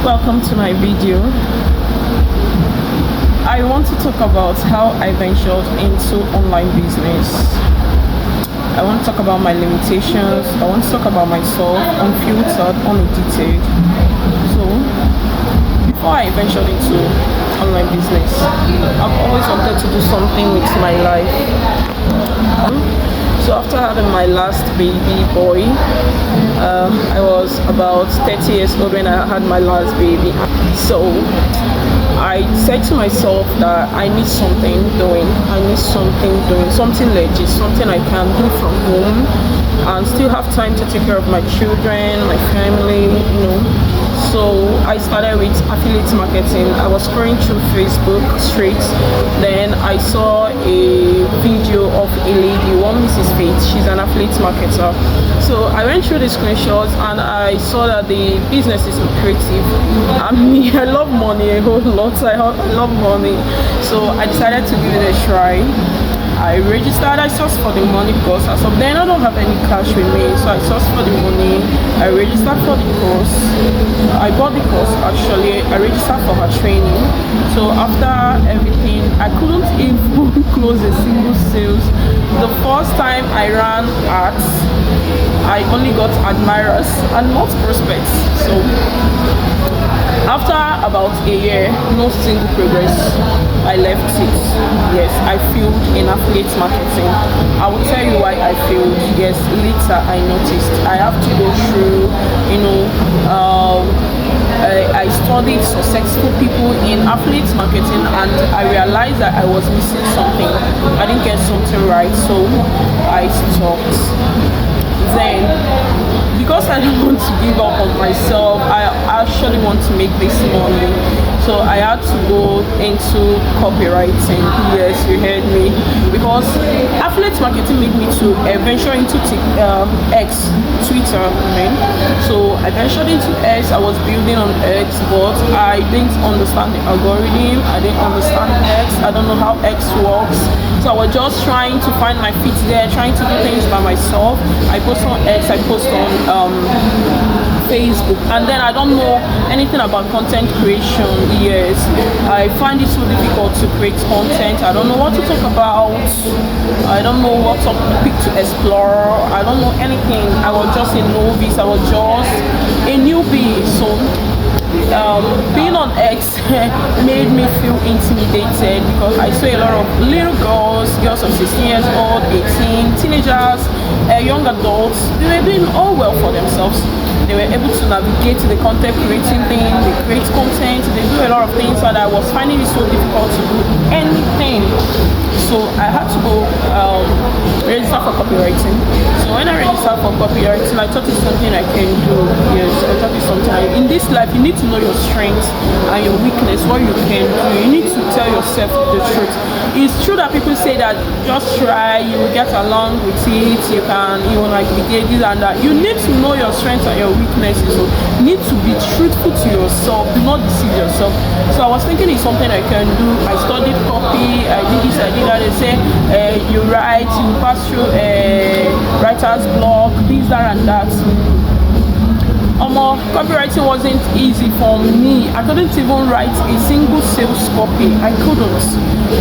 Welcome to my video. I want to talk about how I ventured into online business. I want to talk about my limitations. I want to talk about myself, unfiltered, unedited. So, before I ventured into online business, I've always wanted to do something with my life. So after having my last baby boy, I was about 30 years old when I had my last baby. So I said to myself that I need something doing. I need something legit, something I can do from home and still have time to take care of my children, my family. So I started with affiliate marketing. I was scrolling through Facebook straight. Then I saw a video of a lady, one Mrs. Faith. She's an affiliate marketer. So I went through the screenshots and I saw that the business is lucrative. I love money a whole lot. I love money. So I decided to give it a try. I registered, I sourced for the money because as of then I don't have any cash with me, so I sourced for the money. I registered for the course. I bought the course actually. I registered for her training. So after everything, I couldn't even close a single sales. The first time I ran ads, I only got admirers and not prospects. So after about a year, no single progress, I left it. Yes, I failed in affiliate marketing. I will tell you why I failed. Yes, later I noticed I have to go through, I studied successful people in affiliate marketing and I realized that I was missing something. I didn't get something right, so I stopped. Then, because I don't want to give up on myself, I actually want to make this money. So I had to go into copywriting. Yes, you heard me. Because affiliate marketing made me to venture into X, Twitter. Right? So I ventured into X. I was building on X, but I didn't understand the algorithm. I didn't understand X. I don't know how X works. So I was just trying to find my feet there, trying to do things by myself. I post on X, I post on Facebook, and then I don't know anything about content creation. Yes, I find it so difficult to create content. I don't know what to talk about. I don't know what topic to explore. I don't know anything. I was just a novice. I was just a newbie. So being on X made me feel intimidated because I saw a lot of little girls of 16 years old, 18, teenagers, young adults. They were doing all well for themselves. They were able to navigate the content creating thing. They create content. They do a lot of things, and I was finding it so difficult to do anything. So I had to go register for copywriting. So when I registered for copywriting, I thought it's something I can do. Yes, I thought it's something in this life you need to know your strengths and your weakness, what you can do. You need to tell yourself the truth. It's true that people say that just try, you will get along with it, you can navigate this and that. You need to know your strengths and your weaknesses. So you need to be truthful to yourself. Do not deceive yourself. So I was thinking it's something I can do. I studied copy, I did this, I did that. They say you write, you pass through a writer's block, this, that and that. Copywriting wasn't easy for me. I couldn't even write a single sales copy. I couldn't.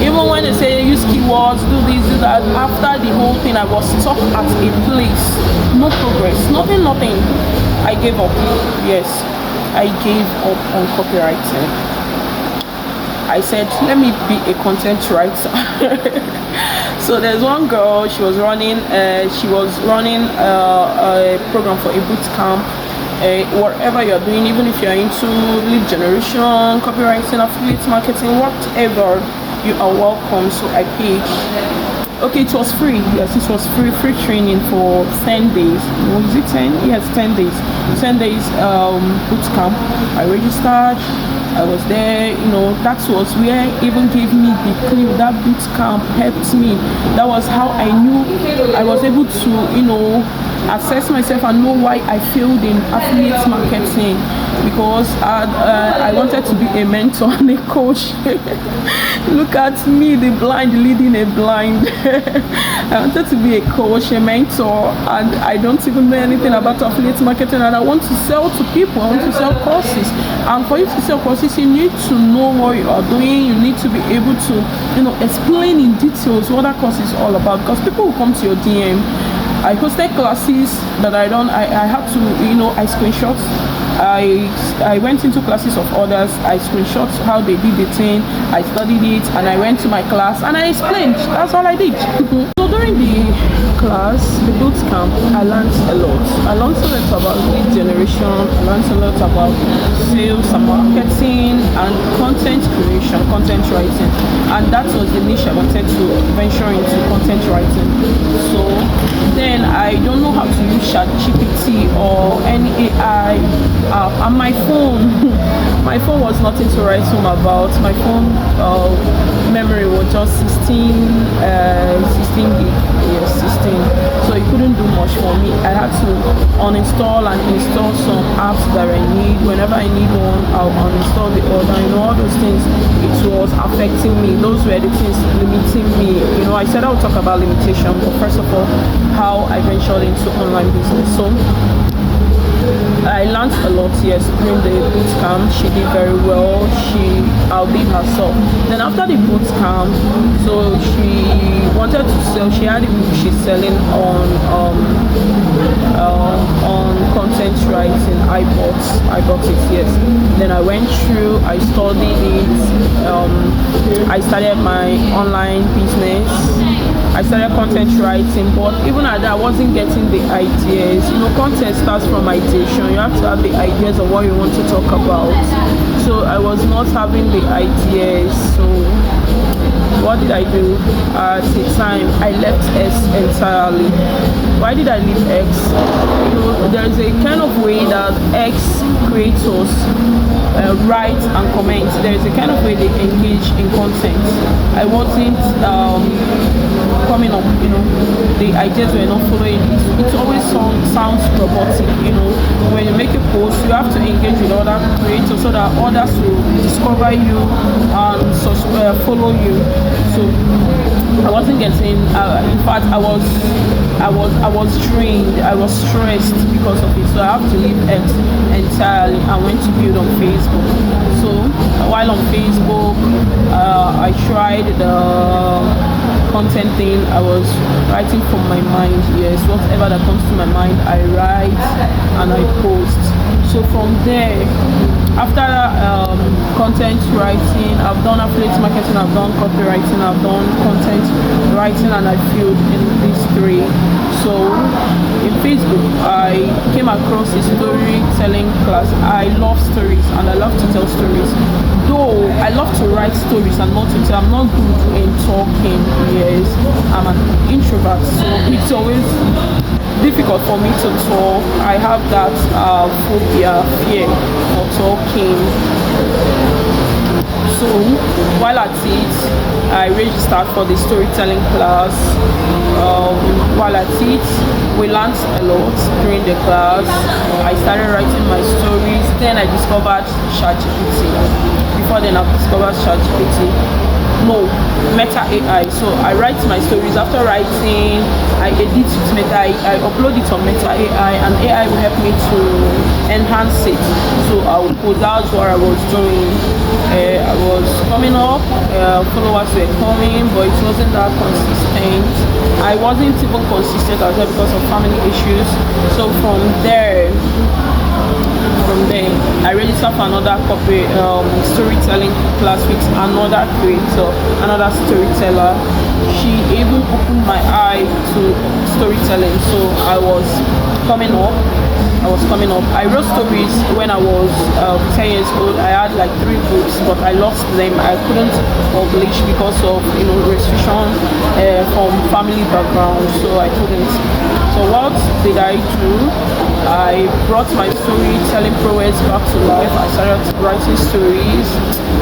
Even when they say use keywords, do this, do that, after the whole thing, I was stuck at a place. No progress. Nothing. I gave up. Yes, I gave up on copywriting. I said, let me be a content writer. So there's one girl, she was running a program for a boot camp. Whatever you're doing, even if you're into lead generation, copywriting, affiliate marketing, whatever, you are welcome. So I paid. Okay, it was free. Yes, it was free training for 10 days. Was it 10? Yes, 10 days. 10 days boot camp. I registered. I was there, that was where even gave me the clue. That boot camp helped me. That was how I knew I was able to, assess myself and know why I failed in affiliate marketing, because I wanted to be a mentor and a coach. Look at me, the blind leading a blind. I wanted to be a coach, a mentor, and I don't even know anything about affiliate marketing, and I want to sell to people. I want to sell courses, and for you to sell courses, you need to know what you are doing. You need to be able to, explain in details what that course is all about, because people will come to your DM. I hosted classes that I had to, I screenshot. I went into classes of others. I screenshot how they did the thing. I studied it, and I went to my class and I explained. That's all I did. So during the class, the boot camp, I learned a lot. I learned a lot about lead generation. I learned a lot about sales and marketing and content creation, content writing, and that was the niche I wanted to venture into, content writing. So then I don't know how to use ChatGPT or any AI app, and my phone was nothing to write home about. My phone memory was just 16 gig, yes, 16. So it couldn't do much for me. I had to uninstall and install some apps that I need. Whenever I need one, I'll uninstall the other. All those things, it was affecting me. Those were the things limiting me. I said I would talk about limitation, but first of all, how I ventured into online business. So I learned a lot, yes, during the boot camp. She did very well. She outdid herself. Then after the boot camp, so she wanted to sell. She had a book she's selling on content writing. I bought it, yes. Then I went through. I studied it. I started my online business. I started content writing, but even at that, I wasn't getting the ideas. Content starts from ideation. You have to have the ideas of what you want to talk about. So I was not having the ideas. So what did I do? At the time, I left X entirely. Why did I leave X? There's a kind of way that X creators write and comment. There's a kind of way they engage in content. I wasn't coming up, the ideas were not following. It always sounds robotic, when you make a post, you have to engage with other creators so that others will discover you and follow you. So I wasn't getting, in fact, I was drained, I was stressed because of it. So I have to leave X entirely and went to build on Facebook. So while on Facebook, I tried the content thing. I was writing from my mind, yes, whatever that comes to my mind, I write and I post. So from there, after content writing, I've done affiliate marketing, I've done copywriting, I've done content writing, and I failed in these three. So in Facebook, I came across a storytelling class. I love stories and I love to tell stories. Though I love to write stories and not to tell, I'm not good in talking. Yes, I'm an introvert, so it's always difficult for me to talk. I have that fear for talking. So while at it, I registered for the storytelling class. While at it, we learned a lot during the class. I started writing my stories. Then I discovered ChatGPT. Before then, I discovered ChatGPT. No, Meta AI. So I write my stories. After writing, I edit with Meta. I upload it on Meta AI, and AI will help me to enhance it. So I would post. That's what I was doing. I was coming up, followers were coming, but it wasn't that consistent. I wasn't even consistent as well because of family issues. So from there, I registered for another corporate storytelling class with another creator, another storyteller. She even opened my eye to storytelling. So I was coming up. I wrote stories when I was 10 years old. I had like 3 books, but I lost them. I couldn't publish because of restriction from family background, so I couldn't. So what did I do? I brought my storytelling prowess back to life. I started writing stories,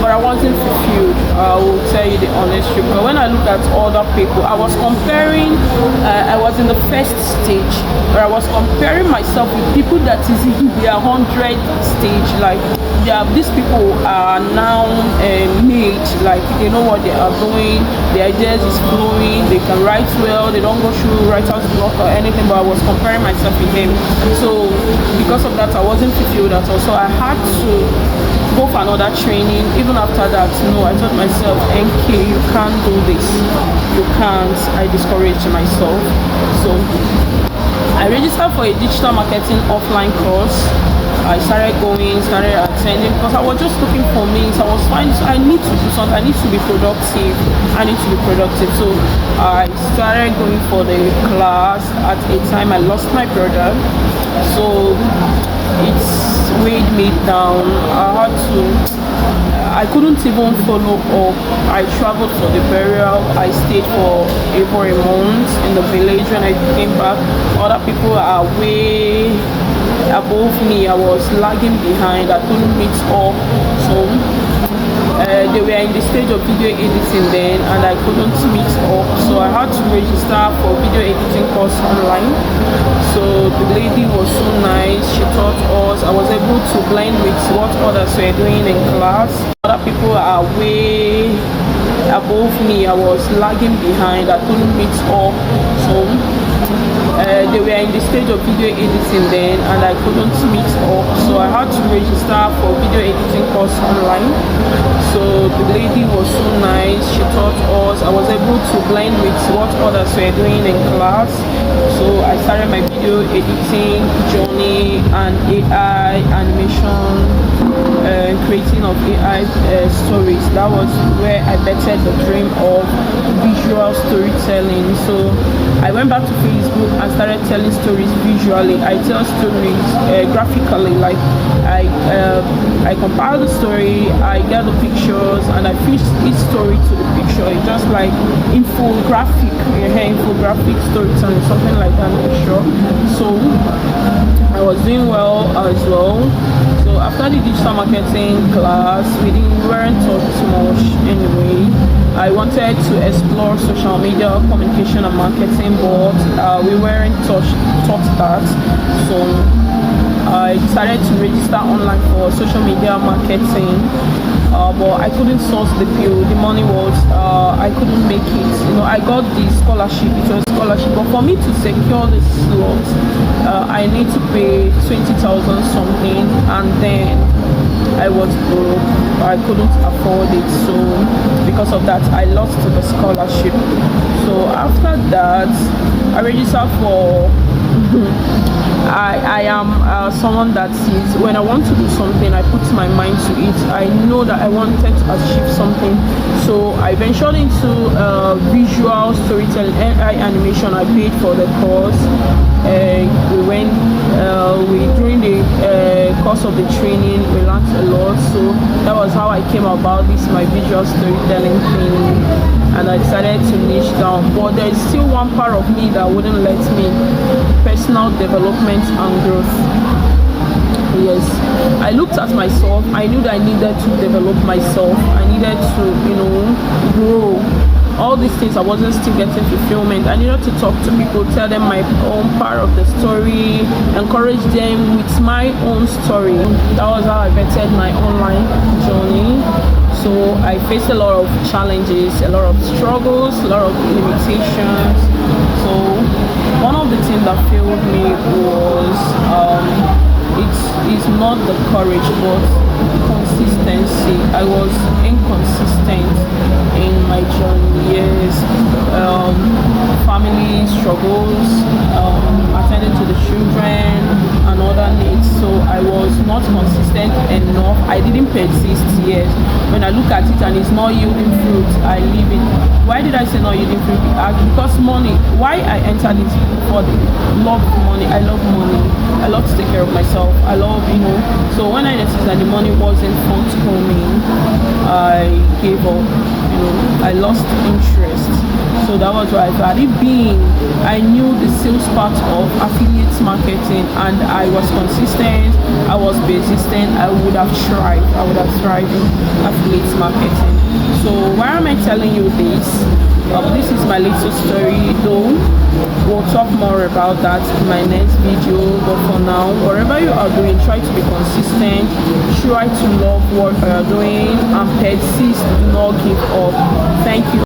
but I wasn't fulfilled. I will tell you the honest truth. But when I look at other people, I was comparing. I was in the first stage, where I was comparing myself with people that is in their 100 stage. Like these people are now made. Like they know what they are doing. The ideas is flowing. They can write well. They don't go through writer's block or anything. But I was comparing myself with them. So because of that, I wasn't fulfilled at all. So I had to go for another training. Even after that, no, I told myself, NK, you can't do this. You can't. I discouraged myself. So I registered for a digital marketing offline course. I started attending because I was just looking for means. I was finding, so I need to do something. I need to be productive. So I started going for the class. At a time, I lost my brother, so it's weighed me down. I couldn't even follow up. I traveled for the burial. I stayed for over a month in the village. When I came back, other people are way above me. I was lagging behind. I couldn't meet up. So they were in the stage of video editing then, and I couldn't meet up. So I had to register for video editing course online. So the lady was so nice. She taught us. I was able to blend with what others were doing in class. Other people are way above me. I was lagging behind. I couldn't meet up. So they were in the stage of video editing then, and I couldn't meet up. So I had to register for video editing course online. So the lady was so nice. She taught us. I was able to blend with what others were doing in class. So I started my video editing journey and AI animation, creating of AI stories. That was where I bettered the dream of visual storytelling. So I went back to Facebook and started telling stories visually. I tell stories graphically. Like I compile the story, I get the pictures, and I fit each story to the picture. It's just like infographic storytelling, something like that. I'm not sure. So I was doing well as well. So after the digital marketing class, we weren't taught too much anyway. I wanted to explore social media communication and marketing, but we weren't taught that. So I decided to register online for social media marketing, but I couldn't source the bill. The money was, I couldn't make it. I got the scholarship. It was a scholarship, but for me to secure the slot, I need to pay 20,000 something, and then I was broke. I couldn't afford it. So because of that, I lost the scholarship. So after that, I registered for I am someone that sees, when I want to do something, I put my mind to it. I know that I wanted to achieve something, so I ventured into visual storytelling, AI animation. I paid for the course. During the course of the training, we learned a lot. So that was how I came about this, my visual storytelling thing. And I decided to niche down, but there is still one part of me that wouldn't let me: personal development and growth. Yes, I looked at myself. I knew that I needed to develop myself. I needed to, grow. All these things, I wasn't still getting fulfillment. I needed to talk to people, tell them my own part of the story, encourage them with my own story. That was how I bettered my online journey. So I faced a lot of challenges, a lot of struggles, a lot of limitations. So one of the things that failed me was it's not the courage, but consistency. I was inconsistent in my journey. Yes, family struggles, attending to the children and other needs. So I was not consistent enough. I didn't persist yet. When I look at it and it's not yielding fruit, I leave it. Why did I say not yielding fruit? Because money. Why I entered it for the love of money. I love money. I love to take care of myself. I love, So when I noticed that the money wasn't forthcoming, I gave up. I lost interest. So that was why, had it been, I knew the sales part of affiliate marketing and I was consistent, I was persistent, I would have thrived. I would have thrived in affiliate marketing. So why am I telling you this? This is my little story, though we'll talk more about that in my next video. But for now, whatever you are doing, try to be consistent, try to love what you are doing, and persist, do not give up. Thank you.